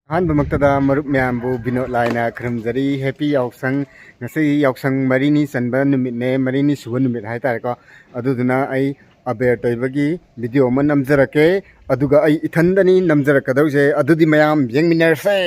ꯑꯍꯥꯟꯕꯃꯛꯇꯗ ꯃꯔꯨꯞ ꯃꯌꯥꯝꯕꯨ ꯕꯤꯅꯣꯗ ꯂꯥꯏꯅ ꯈꯨꯔꯨꯝꯖꯔꯤ ꯍꯦꯄꯤ ꯌꯥꯎꯁꯪ ꯉꯁꯤ ꯌꯥꯎꯁꯪ ꯃꯔꯤꯅꯤ ꯆꯟꯕ ꯅꯨꯃꯤꯠꯅꯦ ꯃꯔꯤꯅꯤ ꯁꯨꯕ ꯅꯨꯃꯤꯠ ꯍꯥꯏꯇꯥꯔꯦꯀꯣ ꯑꯗꯨꯗꯨꯅ ꯑꯩ ꯑꯕꯦꯔ ꯇꯩꯕꯒꯤ ꯚꯤꯗꯤꯑꯣ ꯑꯃ ꯅꯝꯖꯔꯛꯀꯦ ꯑꯗꯨꯒ ꯑꯩ ꯏꯊꯟꯗꯅꯤ ꯅꯝꯖꯔꯛꯀꯗꯧꯁꯦ ꯑꯗꯨꯗꯤ ꯃꯌꯥꯝ ꯌꯦꯡꯃꯤꯟꯅꯔꯁꯦ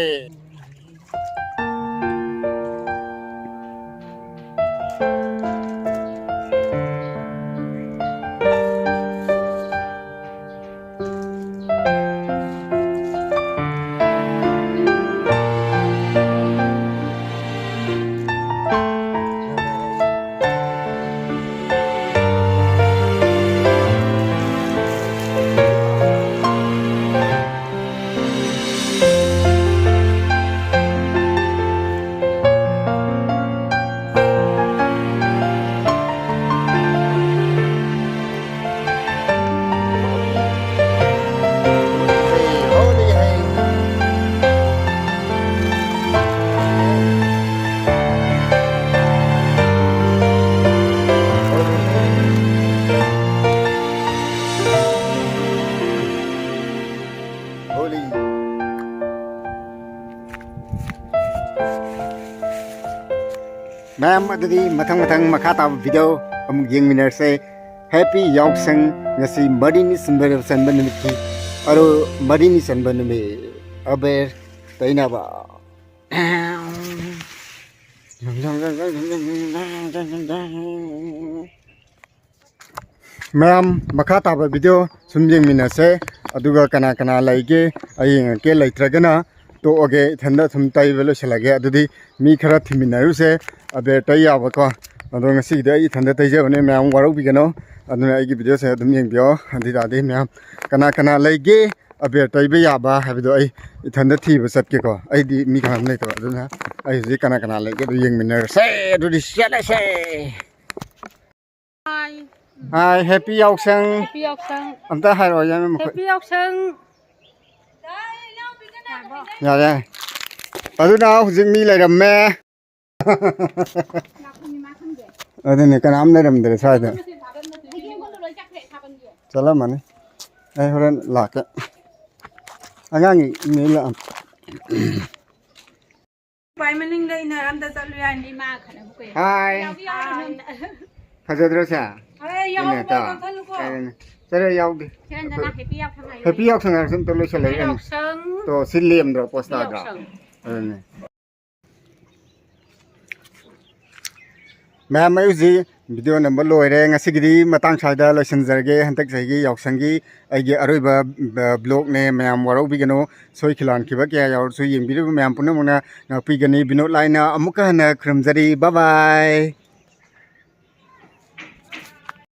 मैम अदुदी मथंग मथंग मखा ताब वीडियो अमुक येंगमिनरसे happy Yaoshang ngasi marini sanba numit ki aro marini sanba numit aber teiba ma'am मखा ताब वीडियो सुम येंगमिनरसे अदुगा कना कना लाइगे अयेंग के लैत्रगना तो ओगे थंदा थुम तैबे लोसलागे अदुदी मी खरा थिमिनारुसे अबे तैयाबको अदो ngasiде ai thanda tैजबने मैम वारौ बिगनो अदुना आइगी वीडियो से अदुम येंबियो अंदिदादे मैम कना कना लैगे अबे तैबे याबा हाबिदो आई थंदा थिबो चटकेको आइदि मी खाम नै तो अदुना आई जे कना कना लैगे दु येंमिनरसे अदुदि सेलासे हाय हैप्पी याओसंग अमता हारो याम हैप्पी याओसंग यारे अदुना हुजिक मी leiramme अदुने kanam leiramdare साइदा चला माने ए होरन लाके अगांगी मेला पाइमनिंग लेना रामदा चलु यानी मा खने बुके हाय फजद्रोसा अरे याव को चले यावदे हैप्पी याओसंग सम तो लोसले तो सिलेमद्रो पोस्टा द्रा अदुने मैम जी वीडियो नंबर लोरे ngasiगidi matang saida loisinjarge hantak saigi yaosangi aige aroiba blog ne ma'am वारो बिगनो सोय खिलान खिबा क्या याव सु येंबिरु मैम पुनमना नापीगनी बिनोद लाइना अमुका हना ख्रमजरी बाय बाय।